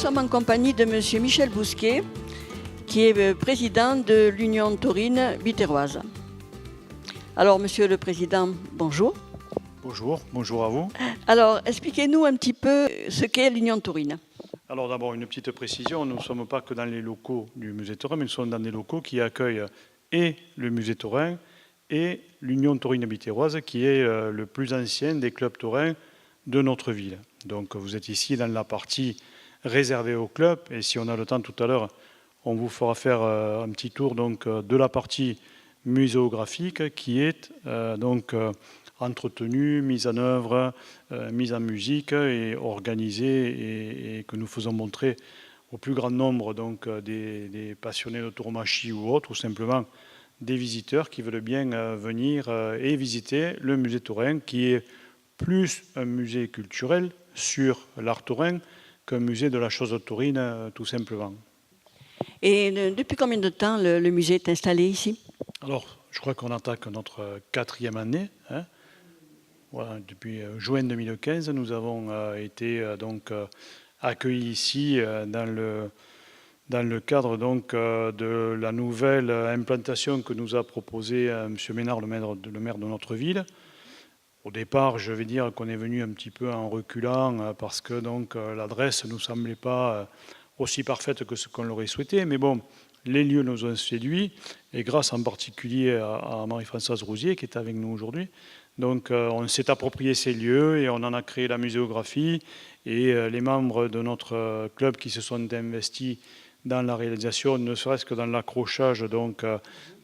sommes en compagnie de Monsieur Michel Bousquet, qui est président de l'Union taurine biterroise. Alors, Monsieur le Président, bonjour. Bonjour, bonjour à vous. Alors, expliquez-nous un petit peu ce qu'est l'Union taurine. Alors d'abord, une petite précision, nous ne sommes pas que dans les locaux du musée taurin, mais nous sommes dans des locaux qui accueillent et le musée taurin et l'Union taurine biterroise, qui est le plus ancien des clubs taurins de notre ville. Donc vous êtes ici dans la partie réservée aux clubs, et si on a le temps tout à l'heure, on vous fera faire un petit tour donc, de la partie muséographique qui est entretenue, mise en œuvre, mise en musique et organisée et que nous faisons montrer au plus grand nombre donc, des passionnés de tauromachie ou autres, ou simplement des visiteurs qui veulent bien venir et visiter le musée taurin, qui est plus un musée culturel sur l'art taurin qu'un musée de la chose taurine, tout simplement. Et depuis combien de temps le musée est installé ici? Alors, je crois qu'on attaque notre 4e année. Hein. Voilà, depuis juin 2015, nous avons été accueillis ici dans le cadre donc, de la nouvelle implantation que nous a proposée M. Ménard, le maire de notre ville. Au départ, je vais dire qu'on est venu un petit peu en reculant parce que l'adresse ne nous semblait pas aussi parfaite que ce qu'on l'aurait souhaité. Mais bon, les lieux nous ont séduits, et grâce en particulier à Marie-Françoise Rousier qui est avec nous aujourd'hui. Donc on s'est approprié ces lieux et on en a créé la muséographie, et les membres de notre club qui se sont investis dans la réalisation, ne serait-ce que dans l'accrochage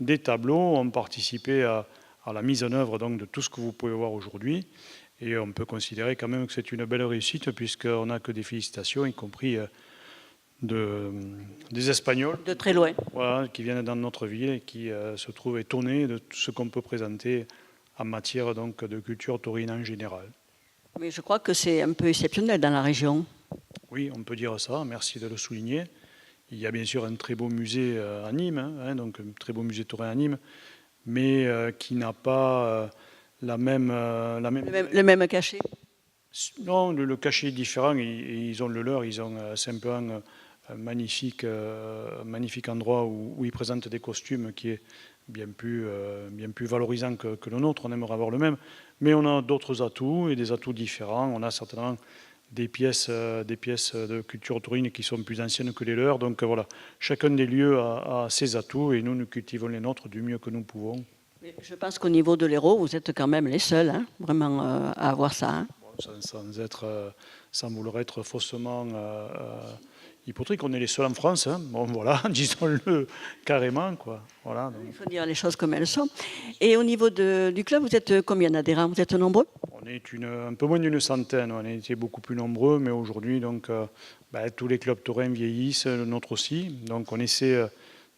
des tableaux, ont participé à la mise en œuvre donc, de tout ce que vous pouvez voir aujourd'hui. Et on peut considérer quand même que c'est une belle réussite, puisqu'on n'a que des félicitations, y compris des Espagnols. De très loin. Voilà, qui viennent dans notre ville et qui se trouvent étonnés de tout ce qu'on peut présenter en matière donc, de culture taurine en général. Mais je crois que c'est un peu exceptionnel dans la région. Oui, on peut dire ça, merci de le souligner. Il y a bien sûr un très beau musée à Nîmes, donc un très beau musée taurin à Nîmes, mais qui n'a pas le même cachet. Non, le cachet est différent, ils ont le leur, ils ont simplement un magnifique endroit où ils présentent des costumes qui est bien plus valorisant que le nôtre. On aimerait avoir le même, mais on a d'autres atouts et des atouts différents. On a certainement des pièces de culture taurine qui sont plus anciennes que les leurs. Donc voilà, chacun des lieux a ses atouts et nous cultivons les nôtres du mieux que nous pouvons. Je pense qu'au niveau de l'Hérault, vous êtes quand même les seuls, hein, vraiment, à avoir ça. Hein. Sans vouloir être faussement hypocrite, on est les seuls en France. Hein. Bon, voilà, disons-le carrément. Quoi. Voilà, donc. Il faut dire les choses comme elles sont. Et au niveau du club, vous êtes combien d'adhérents? Vous êtes nombreux? On est un peu moins d'une centaine. On a été beaucoup plus nombreux, mais aujourd'hui, tous les clubs taurins vieillissent, le nôtre aussi. Donc on essaie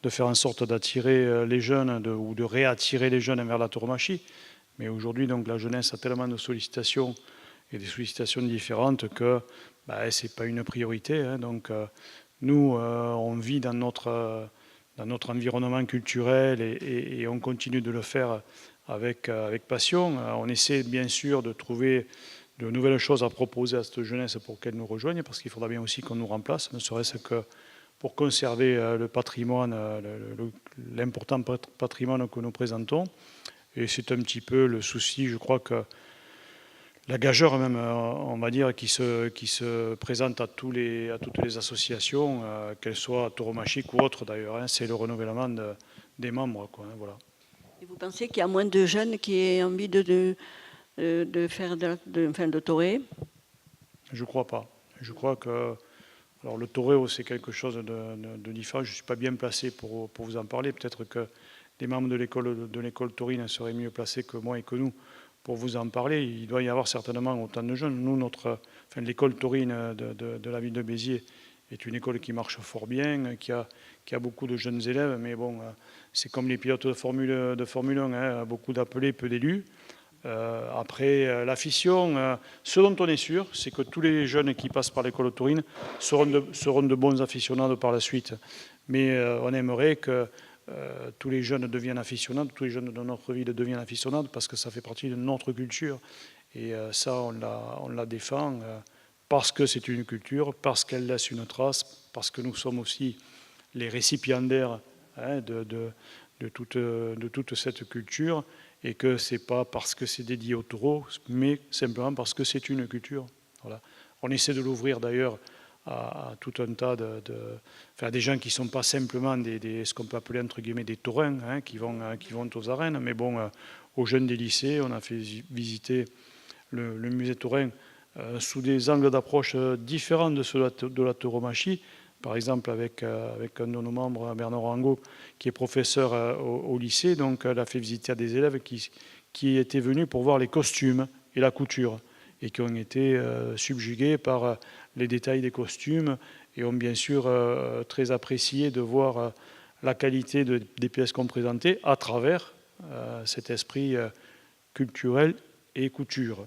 de faire en sorte d'attirer les jeunes ou de réattirer les jeunes vers la tauromachie. Mais aujourd'hui, la jeunesse a tellement de sollicitations et des sollicitations différentes que ce n'est pas une priorité. Hein. Donc nous, on vit dans notre environnement culturel et on continue de le faire avec passion. On essaie bien sûr de trouver de nouvelles choses à proposer à cette jeunesse pour qu'elle nous rejoigne, parce qu'il faudra bien aussi qu'on nous remplace, ne serait-ce que pour conserver le patrimoine, l'important patrimoine que nous présentons. Et c'est un petit peu le souci, je crois que la gageure même, on va dire, qui se présente à toutes les associations, qu'elles soient tauromachiques ou autres d'ailleurs, hein, c'est le renouvellement des membres. Quoi, hein, voilà. Et vous pensez qu'il y a moins de jeunes qui aient envie de faire de taurer? Je ne crois pas. Je crois que alors, le toréo, c'est quelque chose de différent. Je ne suis pas bien placé pour vous en parler. Peut-être que les membres de l'école taurine seraient mieux placés que moi et que nous pour vous en parler. Il doit y avoir certainement autant de jeunes. Nous, l'école taurine de la ville de Béziers est une école qui marche fort bien, qui a beaucoup de jeunes élèves, mais bon, c'est comme les pilotes de Formule 1, hein, beaucoup d'appelés, peu d'élus. Après l'affiliation, ce dont on est sûr, c'est que tous les jeunes qui passent par l'école taurine seront de bons aficionados par la suite. Mais on aimerait que tous les jeunes deviennent aficionados, tous les jeunes de notre ville deviennent aficionados, parce que ça fait partie de notre culture. Et ça, on la défend parce que c'est une culture, parce qu'elle laisse une trace, parce que nous sommes aussi les récipiendaires de toute cette culture, et que ce n'est pas parce que c'est dédié au taureau, mais simplement parce que c'est une culture. Voilà. On essaie de l'ouvrir d'ailleurs à tout un tas des gens qui ne sont pas simplement ce qu'on peut appeler entre guillemets des taurins, qui vont aux arènes, mais bon, aux jeunes des lycées, on a fait visiter le musée taurin sous des angles d'approche différents de ceux de la tauromachie. Par exemple, avec un de nos membres, Bernard Rango, qui est professeur au lycée, donc elle a fait visiter à des élèves qui étaient venus pour voir les costumes et la couture, et qui ont été subjugués par les détails des costumes, et ont bien sûr très apprécié de voir la qualité des pièces qu'on présentait à travers cet esprit culturel et couture.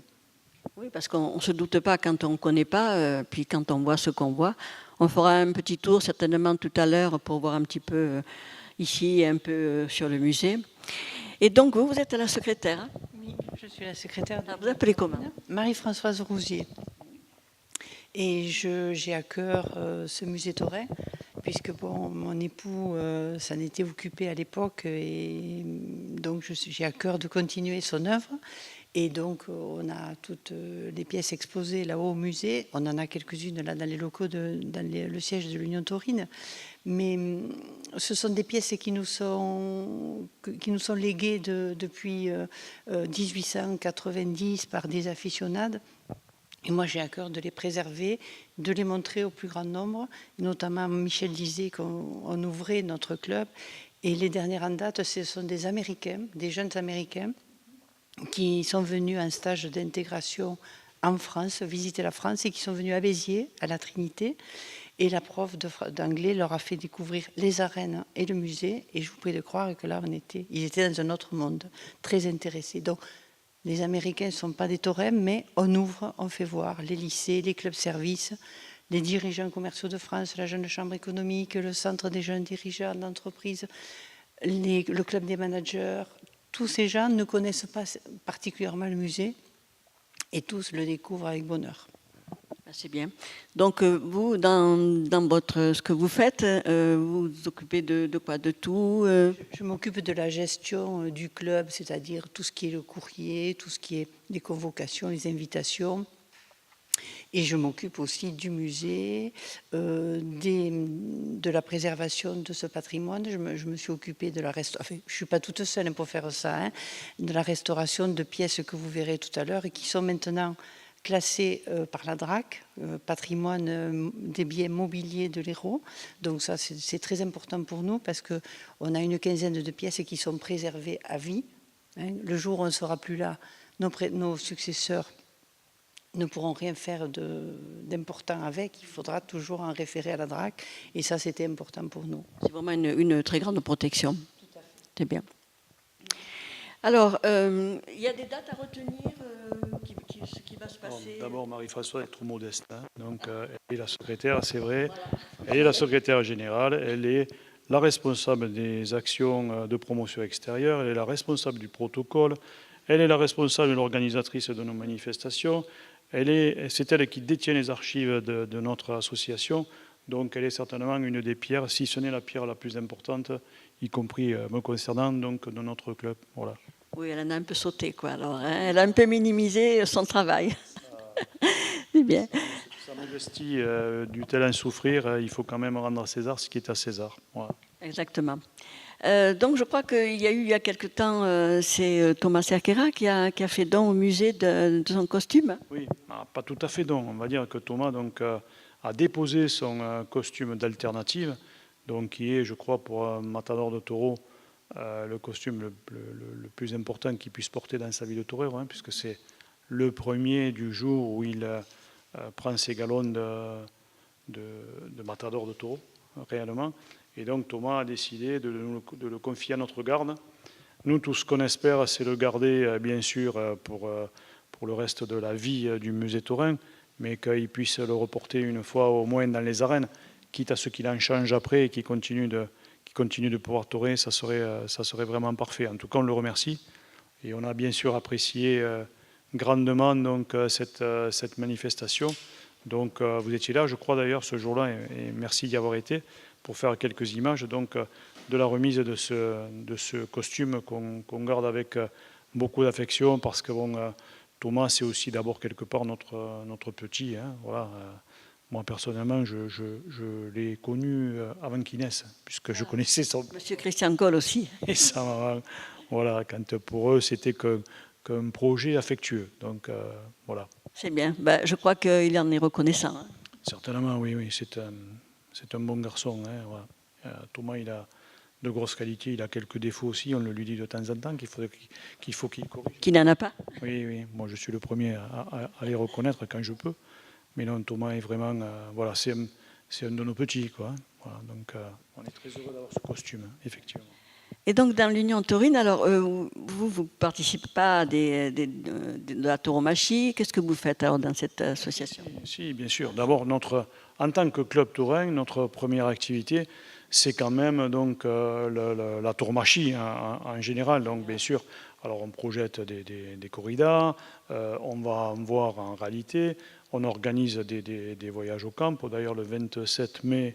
Oui, parce qu'on ne se doute pas quand on ne connaît pas, puis quand on voit ce qu'on voit. On fera un petit tour certainement tout à l'heure pour voir un petit peu ici et un peu sur le musée. Et donc vous êtes la secrétaire, hein? Oui, je suis la secrétaire. Vous appelez comment? Marie-Françoise Rousier. Et j'ai à cœur ce musée taurin, puisque bon, mon époux s'en était occupé à l'époque, et donc j'ai à cœur de continuer son œuvre. Et donc, on a toutes les pièces exposées là-haut au musée. On en a quelques-unes là dans les locaux, le siège de l'Union taurine. Mais ce sont des pièces qui nous sont léguées depuis 1890 par des aficionades. Et moi, j'ai à cœur de les préserver, de les montrer au plus grand nombre. Notamment, Michel disait qu'on ouvrait notre club. Et les dernières en date, ce sont des Américains, des jeunes Américains, qui sont venus en stage d'intégration en France, visiter la France, et qui sont venus à Béziers, à la Trinité. Et la prof d'anglais leur a fait découvrir les arènes et le musée. Et je vous prie de croire que là, ils étaient dans un autre monde, très intéressés. Donc, les Américains ne sont pas des taurins, mais on ouvre, on fait voir les lycées, les clubs-services, les dirigeants commerciaux de France, la Jeune Chambre économique, le Centre des jeunes dirigeants d'entreprise, le club des managers. Tous ces gens ne connaissent pas particulièrement le musée et tous le découvrent avec bonheur. C'est bien. Donc vous, dans ce que vous faites, vous vous occupez de quoi? De tout Je m'occupe de la gestion du club, c'est-à-dire tout ce qui est le courrier, tout ce qui est les convocations, les invitations. Et je m'occupe aussi du musée, de la préservation de ce patrimoine. Je me suis occupée de la restauration, enfin, je ne suis pas toute seule pour faire ça, de la restauration de pièces que vous verrez tout à l'heure et qui sont maintenant classées par la DRAC, patrimoine des biens mobiliers de l'Hérault. Donc ça, c'est très important pour nous parce qu'on a une quinzaine de pièces qui sont préservées à vie. Le jour où on ne sera plus là, nos successeurs ne pourront rien faire d'important avec. Il faudra toujours en référer à la DRAC. Et ça, c'était important pour nous. C'est vraiment une très grande protection. Tout à fait. C'est bien. Alors, il y a des dates à retenir qui va se passer. D'abord, Marie-Françoise est trop modeste. Donc, elle est la secrétaire, c'est vrai. Voilà. Elle est la secrétaire générale. Elle est la responsable des actions de promotion extérieure. Elle est la responsable du protocole. Elle est la responsable et l'organisatrice de nos manifestations. C'est elle qui détient les archives de notre association, donc elle est certainement une des pierres, si ce n'est la pierre la plus importante, y compris me concernant, donc de notre club. Voilà. Oui, elle en a un peu sauté, quoi. Alors, elle a un peu minimisé son travail. C'est bien. Sa modestie dut-elle en souffrir, il faut quand même rendre à César ce qui est à César. Voilà. Exactement. Donc je crois qu'il y a eu il y a quelque temps, c'est Thomas Cerquera qui a fait don au musée de son costume. Oui, pas tout à fait don. On va dire que Thomas donc, a déposé son costume d'alternative, donc qui est, je crois, pour un matador de taureau, le costume le plus important qu'il puisse porter dans sa vie de torero, puisque c'est le premier du jour où il prend ses galons de matador de taureau, réellement. Et donc Thomas a décidé de le confier à notre garde. Nous, tout ce qu'on espère, c'est le garder, bien sûr, pour le reste de la vie du musée taurin, mais qu'il puisse le reporter une fois au moins dans les arènes, quitte à ce qu'il en change après et qu'il continue de pouvoir taurer, ça serait vraiment parfait. En tout cas, on le remercie. Et on a bien sûr apprécié grandement donc, cette manifestation Donc vous étiez là, je crois d'ailleurs, ce jour-là, et merci d'y avoir été, pour faire quelques images donc, de la remise de ce costume qu'on garde avec beaucoup d'affection, parce que bon, Thomas, c'est aussi d'abord quelque part notre petit. Hein, voilà. Moi, personnellement, je l'ai connu avant qu'il naisse, puisque je connaissais son... Monsieur Christian Coll aussi. Et sa maman. Voilà, quand pour eux, c'était qu'un projet affectueux. Donc, voilà. C'est bien. Ben, je crois qu'il en est reconnaissant. Hein. Certainement, oui, oui. C'est un bon garçon. Hein, voilà. Thomas, il a de grosses qualités. Il a quelques défauts aussi. On le lui dit de temps en temps qu'il faut qu'il corrige. Qui n'en a pas. Oui, oui. Moi, je suis le premier à les reconnaître quand je peux. Mais non, Thomas est vraiment... voilà, c'est un de nos petits, quoi. Hein. Voilà, donc, on est très heureux d'avoir ce costume, hein, effectivement. Et donc, dans l'Union taurine, alors, vous ne participez pas à de la tauromachie. Qu'est-ce que vous faites alors dans cette association? Si, bien sûr. D'abord, en tant que club taurin, notre première activité, c'est quand même donc, la tauromachie en général. Donc, bien sûr, alors on projette des corridas, on va en voir en réalité, on organise des voyages au camp. D'ailleurs, le 27 mai,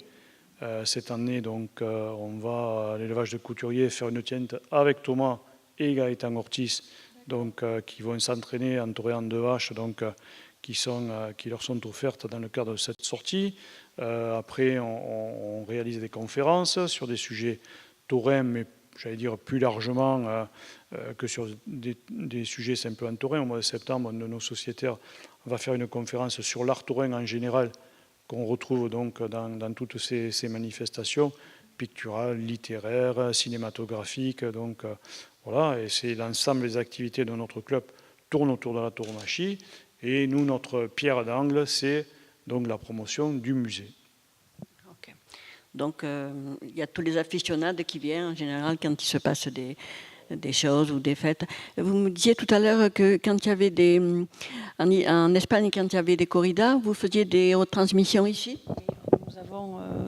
cette année, donc, on va à l'élevage de couturiers faire une tiente avec Thomas et Gaëtan Ortiz, donc, qui vont s'entraîner en toréant de vaches, donc, qui leur sont offertes dans le cadre de cette sortie. Après, on réalise des conférences sur des sujets taurins, mais j'allais dire plus largement que sur des sujets simplement taurins. Au mois de septembre, un de nos sociétaires va faire une conférence sur l'art taurin en général, qu'on retrouve donc dans toutes ces manifestations picturales, littéraires, cinématographiques. Donc voilà, et c'est l'ensemble des activités de notre club tournent autour de la tauromachie. Et nous, notre pierre d'angle, c'est donc la promotion du musée. Okay. Donc il y a tous les aficionados qui viennent en général quand il se passe des choses ou des fêtes. Vous me disiez tout à l'heure que quand il y avait en Espagne, quand il y avait des corridas, vous faisiez des retransmissions ici?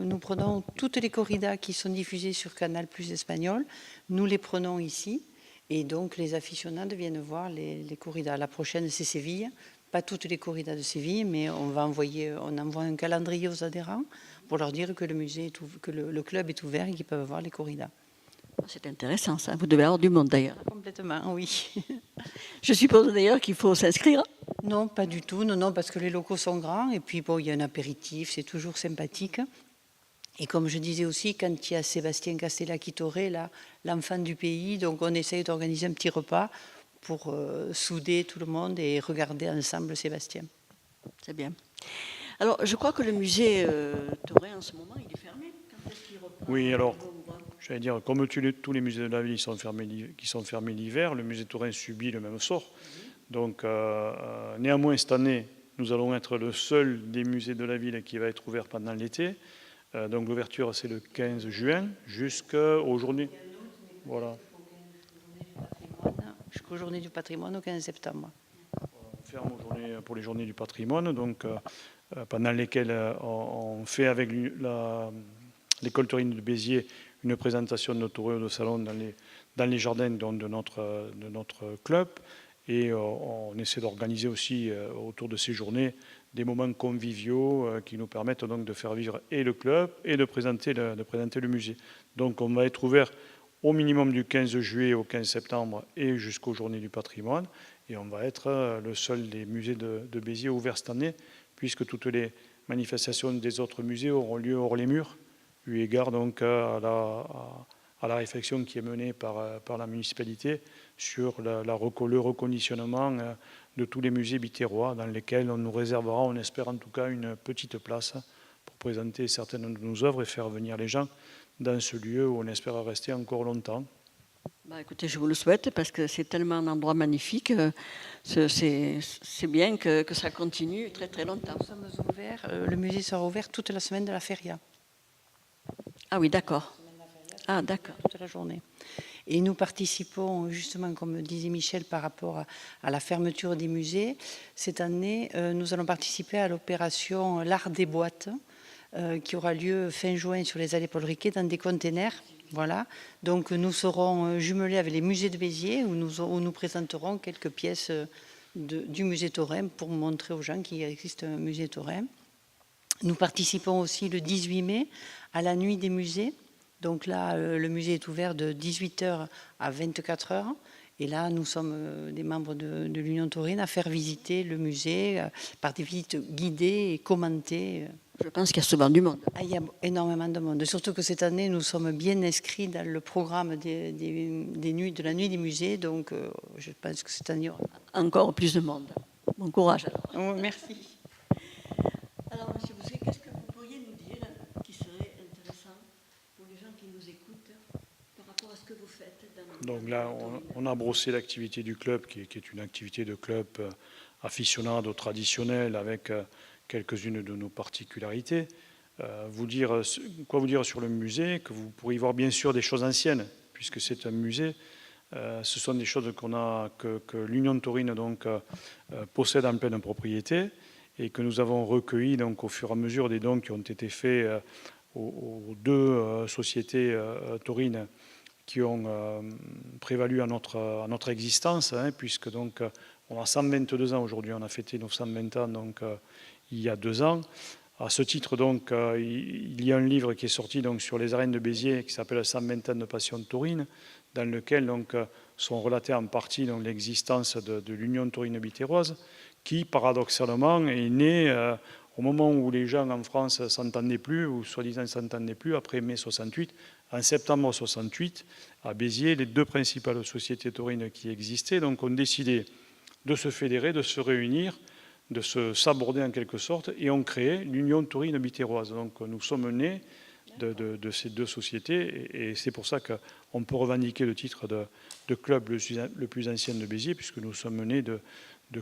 Nous prenons toutes les corridas qui sont diffusées sur Canal Plus Espagnol, nous les prenons ici, et donc les aficionados viennent voir les corridas. La prochaine, c'est Séville. Pas toutes les corridas de Séville, mais on envoie un calendrier aux adhérents pour leur dire que le club est ouvert et qu'ils peuvent voir les corridas. C'est intéressant ça, vous devez avoir du monde d'ailleurs. Complètement, oui. Je suppose d'ailleurs qu'il faut s'inscrire. Non, pas du tout, non, parce que les locaux sont grands et puis bon, il y a un apéritif, c'est toujours sympathique. Et comme je disais aussi, quand il y a Sébastien Castella-Quitoré, là, l'enfant du pays, donc on essaye d'organiser un petit repas pour souder tout le monde et regarder ensemble Sébastien. C'est bien. Alors, je crois que le musée taurin en ce moment, il est fermé. Quand est-ce qu'il reprend? Oui, alors, j'allais dire, comme tous les musées de la ville qui sont fermés l'hiver, le musée taurin subit le même sort. Donc, néanmoins, cette année, nous allons être le seul des musées de la ville qui va être ouvert pendant l'été. Donc, l'ouverture, c'est le 15 juin jusqu'aux journées. Voilà. Jusqu'aux Journées du patrimoine au 15 septembre. On ferme pour les Journées du patrimoine, donc, pendant lesquelles on fait avec l'école taurine de Béziers une présentation de nos taureaux de salon dans les jardins de notre club. Et on essaie d'organiser aussi autour de ces journées des moments conviviaux qui nous permettent donc de faire vivre et le club et de présenter le musée. Donc on va être ouvert au minimum du 15 juillet au 15 septembre et jusqu'aux Journées du patrimoine. Et on va être le seul des musées de Béziers ouverts cette année, puisque toutes les manifestations des autres musées auront lieu hors les murs, eu égard donc à la réflexion qui est menée par la municipalité sur le reconditionnement de tous les musées biterrois dans lesquels on nous réservera, on espère en tout cas, une petite place pour présenter certaines de nos œuvres et faire venir les gens dans ce lieu où on espère rester encore longtemps. Bah, écoutez, je vous le souhaite parce que c'est tellement un endroit magnifique. C'est bien que ça continue très très longtemps. Nous sommes ouverts, le musée sera ouvert toute la semaine de la feria. Ah oui, d'accord. Ah, d'accord. Toute la journée. Et nous participons justement, comme disait Michel, par rapport à la fermeture des musées. Cette année, nous allons participer à l'opération L'Art des boîtes, qui aura lieu fin juin sur les allées Paul Riquet dans des containers. Voilà. Donc nous serons jumelés avec les musées de Béziers où nous présenterons quelques pièces du musée taurin pour montrer aux gens qu'il existe un musée taurin. Nous participons aussi le 18 mai à la nuit des musées. Donc là, le musée est ouvert de 18h à 24h. Et là, nous sommes des membres de l'Union taurine à faire visiter le musée par des visites guidées et commentées. Je pense qu'il y a souvent du monde. Il y a énormément de monde. Surtout que cette année, nous sommes bien inscrits dans le programme de la nuit des musées. Donc, je pense que cette année, il y aura encore plus de monde. Bon courage alors. Oh, merci. Alors, Monsieur Bousquet, qu'est-ce que vous pourriez nous dire qui serait intéressant pour les gens qui nous écoutent par rapport à ce que vous faites Donc là, on a brossé l'activité du club, qui est une activité de club aficionado traditionnel avec quelques-unes de nos particularités. Quoi vous dire sur le musée? Que vous pourriez voir bien sûr des choses anciennes, puisque c'est un musée. Ce sont des choses que l'Union taurine donc, possède en pleine propriété et que nous avons recueillies donc, au fur et à mesure des dons qui ont été faits aux deux sociétés taurines qui ont prévalu à notre existence, hein, puisque donc on a 122 ans aujourd'hui, on a fêté nos 120 ans donc, il y a 2 ans. À ce titre, donc, il y a un livre qui est sorti donc, sur les arènes de Béziers qui s'appelle 120 ans de passion taurine, dans lequel donc, sont relatées en partie donc, l'existence de l'Union taurine bitéroise, qui paradoxalement est née au moment où les gens en France ne s'entendaient plus, ou soi-disant ne s'entendaient plus, après mai 68. En septembre 68, à Béziers, les deux principales sociétés taurines qui existaient donc, ont décidé de se fédérer, de se réunir, de s'aborder en quelque sorte, et ont créé l'Union taurine bitéroise. Donc nous sommes nés de ces deux sociétés, et c'est pour ça qu'on peut revendiquer le titre de club le plus ancien de Béziers, puisque nous sommes nés de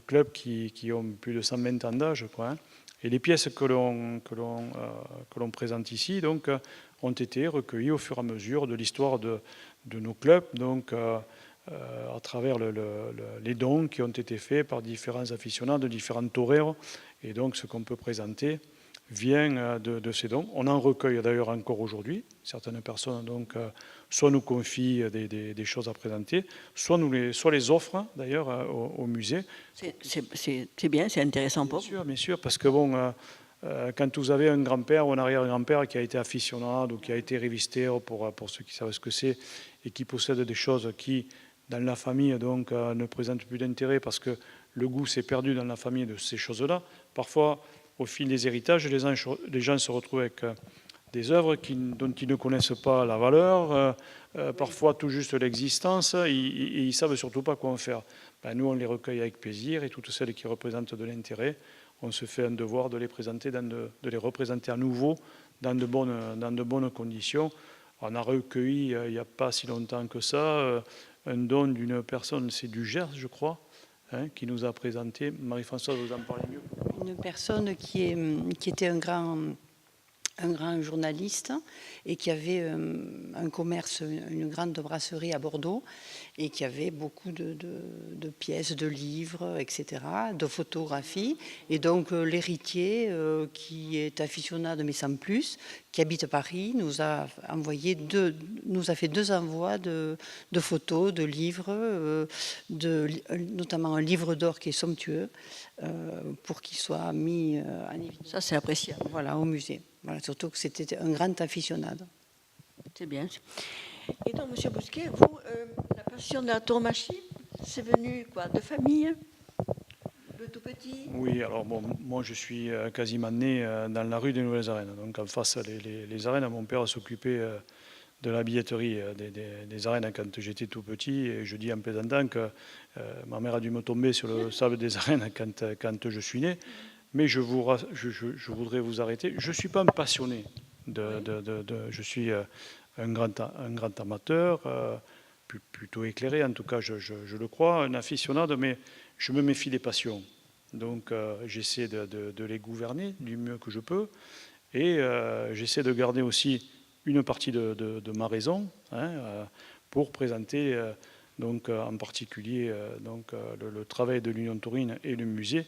clubs qui ont plus de 120 ans d'âge, quoi, hein. Et les pièces que l'on présente ici donc, ont été recueillies au fur et à mesure de l'histoire de nos clubs, donc à travers les dons qui ont été faits par différents aficionados de différents toreros. Et donc ce qu'on peut présenter vient de ces dons. On en recueille d'ailleurs encore aujourd'hui. Certaines personnes donc, soit nous confient des choses à présenter, soit les offrent d'ailleurs au musée. C'est bien, c'est intéressant pour vous. Bien sûr, parce que bon, quand vous avez un grand-père ou un arrière-grand-père qui a été aficionado ou qui a été révisteur pour ceux qui savent ce que c'est et qui possède des choses qui, dans la famille, donc, ne présentent plus d'intérêt parce que le goût s'est perdu dans la famille de ces choses-là. Parfois, au fil des héritages, les gens se retrouvent avec des œuvres dont ils ne connaissent pas la valeur, parfois tout juste l'existence, et ils ne savent surtout pas quoi en faire. Ben, nous, on les recueille avec plaisir, et toutes celles qui représentent de l'intérêt, on se fait un devoir de les présenter, de les représenter à nouveau dans de bonnes conditions. On a recueilli, il n'y a pas si longtemps que ça, un don d'une personne, c'est du Gers, je crois, hein, qui nous a présenté. Marie-Françoise, vous en parlez mieux. Une personne qui était un grand journaliste et qui avait un commerce, une grande brasserie à Bordeaux et qui avait beaucoup de pièces, de livres, etc., de photographies. Et donc l'héritier, qui est aficionado mais sans plus, qui habite Paris, nous a fait 2 envois de photos, de livres, notamment un livre d'or qui est somptueux, pour qu'il soit mis en évidence. Ça, c'est appréciable. Voilà, au musée. Voilà, surtout que c'était un grand aficionado. C'est bien. Et donc, M. Bousquet, vous, la passion de la tauromachie, c'est venu quoi, de famille, de tout petit? Oui, alors bon, moi je suis quasiment né dans la rue des Nouvelles Arènes. Donc en face les arènes, mon père s'occupait de la billetterie des arènes quand j'étais tout petit. Et je dis en plaisantant que ma mère a dû me tomber sur le sable des arènes quand je suis né. Mais je voudrais vous arrêter. Je ne suis pas un passionné. Je suis un grand amateur, plutôt éclairé, en tout cas je le crois, un aficionado, mais je me méfie des passions. Donc j'essaie de les gouverner du mieux que je peux. Et j'essaie de garder aussi une partie de ma raison, hein, pour présenter donc, en particulier le travail de l'Union taurine et le musée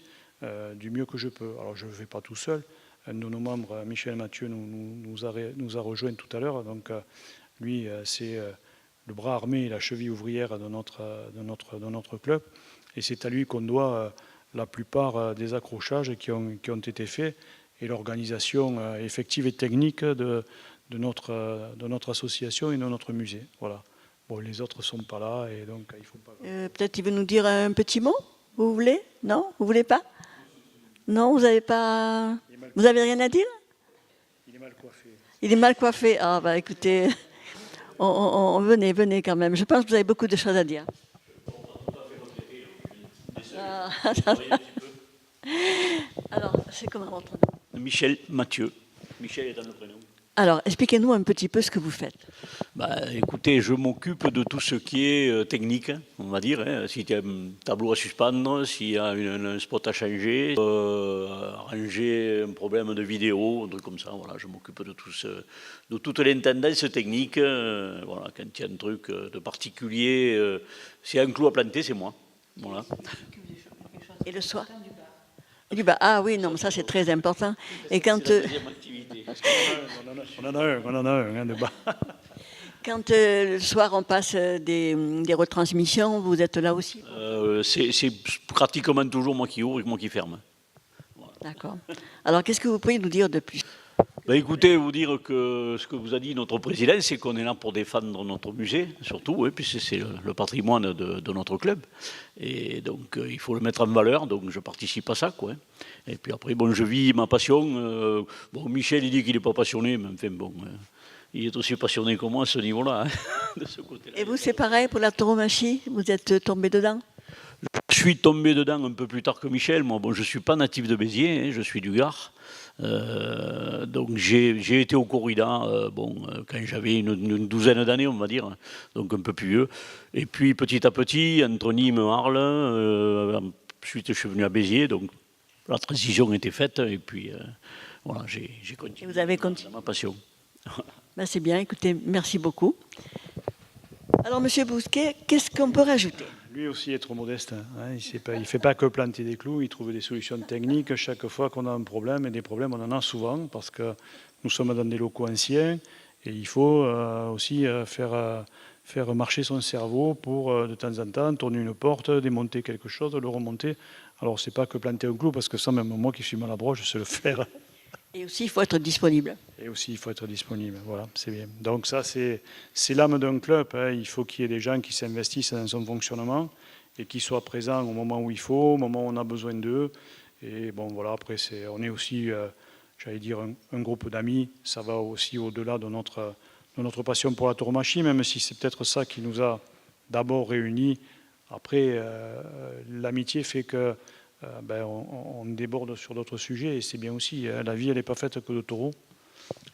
du mieux que je peux. Alors je ne vais pas tout seul. Un de nos membres, Michel Mathieu, nous a rejoint tout à l'heure. Donc lui, c'est le bras armé et la cheville ouvrière de notre club. Et c'est à lui qu'on doit la plupart des accrochages qui ont été faits et l'organisation effective et technique de notre association et de notre musée. Voilà. Bon, les autres ne sont pas là et donc il ne faut pas... Peut-être il veut nous dire un petit mot, vous voulez? Non? Vous voulez pas? Non, vous n'avez pas... Vous n'avez rien à dire? Il est mal coiffé. Il est mal coiffé. Ah bah écoutez, venez quand même. Je pense que vous avez beaucoup de choses à dire. Ah, alors, c'est comment votre nom? Michel Mathieu. Michel est dans le prénom. Alors, expliquez-nous un petit peu ce que vous faites. Écoutez, je m'occupe de tout ce qui est technique, on va dire. Hein. S'il y a un tableau à suspendre, s'il y a un spot à changer, arranger un problème de vidéo, un truc comme ça. Voilà, je m'occupe de toute l'intendance technique. Voilà, quand il y a un truc de particulier, s'il y a un clou à planter, c'est moi. Voilà. Et le soir? Du bar. Ah oui, non, mais ça c'est très important. Et quand... On en a un de bas. Quand le soir on passe des retransmissions, vous êtes là aussi? C'est pratiquement toujours moi qui ouvre et moi qui ferme. Voilà. D'accord. Alors qu'est-ce que vous pouvez nous dire de plus? Écoutez, vous dire que ce que vous a dit notre président, c'est qu'on est là pour défendre notre musée, surtout, puisque c'est le patrimoine de notre club. Et donc, il faut le mettre en valeur, donc je participe à ça, quoi. Et puis après, bon, je vis ma passion. Bon, Michel, il dit qu'il n'est pas passionné, mais enfin, bon, il est aussi passionné que moi à ce niveau-là, hein, de ce côté-là. Et vous, c'est pareil pour la tauromachie? Vous êtes tombé dedans? Je suis tombé dedans un peu plus tard que Michel. Moi, bon, je ne suis pas natif de Béziers, hein, je suis du Gard. Donc j'ai été au corrida quand j'avais une douzaine d'années, on va dire, donc un peu plus vieux. Et puis petit à petit, entre Nîmes et Arles, ensuite je suis venu à Béziers, donc la transition était faite, et puis voilà, j'ai continué. Et vous avez continué. C'est ma passion. Ben, c'est bien, écoutez, merci beaucoup. Alors, Monsieur Bousquet, qu'est-ce qu'on peut rajouter? Lui aussi est trop modeste. Hein. Il ne fait pas que planter des clous, il trouve des solutions techniques chaque fois qu'on a un problème. Et des problèmes, on en a souvent parce que nous sommes dans des locaux anciens et il faut aussi faire marcher son cerveau pour, de temps en temps, tourner une porte, démonter quelque chose, le remonter. Alors, ce n'est pas que planter un clou parce que ça, même moi qui suis maladroit, je sais le faire. Et aussi, il faut être disponible. Et aussi, il faut être disponible. Voilà, c'est bien. Donc ça, c'est l'âme d'un club. Hein. Il faut qu'il y ait des gens qui s'investissent dans son fonctionnement et qui soient présents au moment où il faut, au moment où on a besoin d'eux. Et bon, voilà, après, on est aussi, j'allais dire, un groupe d'amis. Ça va aussi au-delà de notre passion pour la tauromachie, même si c'est peut-être ça qui nous a d'abord réunis. Après, l'amitié fait que on déborde sur d'autres sujets et c'est bien aussi. La vie, elle n'est pas faite que de taureaux.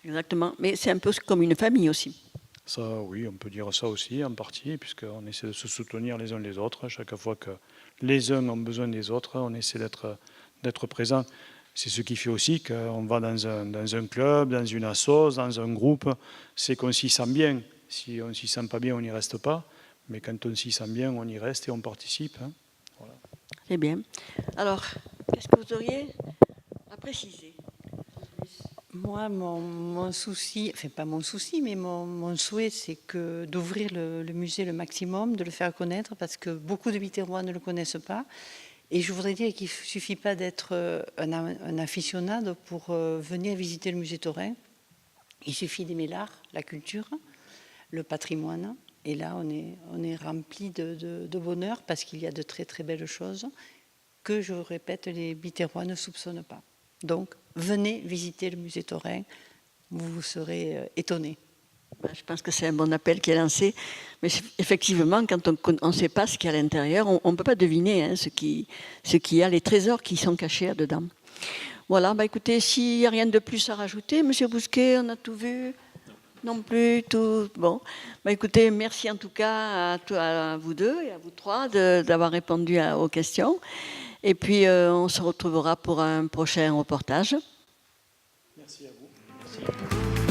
Exactement, mais c'est un peu comme une famille aussi. Ça, oui, on peut dire ça aussi en partie, puisqu'on essaie de se soutenir les uns les autres. Chaque fois que les uns ont besoin des autres, on essaie d'être présent. C'est ce qui fait aussi qu'on va dans un club, dans une assoce, dans un groupe, c'est qu'on s'y sent bien. Si on ne s'y sent pas bien, on n'y reste pas. Mais quand on s'y sent bien, on y reste et on participe. Hein. Voilà. C'est bien. Alors, qu'est-ce que vous auriez à préciser? Moi, mon souci, enfin pas mon souci, mais mon souhait, c'est d'ouvrir le musée le maximum, de le faire connaître, parce que beaucoup de Biterrois ne le connaissent pas. Et je voudrais dire qu'il ne suffit pas d'être un aficionado pour venir visiter le musée taurin. Il suffit d'aimer l'art, la culture, le patrimoine. Et là, on est rempli de bonheur parce qu'il y a de très très belles choses que, je répète, les Biterrois ne soupçonnent pas. Donc, venez visiter le musée taurin, vous serez étonnés. Je pense que c'est un bon appel qui est lancé. Mais effectivement, quand on ne sait pas ce qu'il y a à l'intérieur, on ne peut pas deviner hein, ce qu'il y a, les trésors qui sont cachés là-dedans. Voilà, écoutez, s'il n'y a rien de plus à rajouter, Monsieur Bousquet, on a tout vu? Non plus, tout. Bon, écoutez, merci en tout cas à vous deux et à vous trois d'avoir répondu aux questions. Et puis, on se retrouvera pour un prochain reportage. Merci à vous. Merci.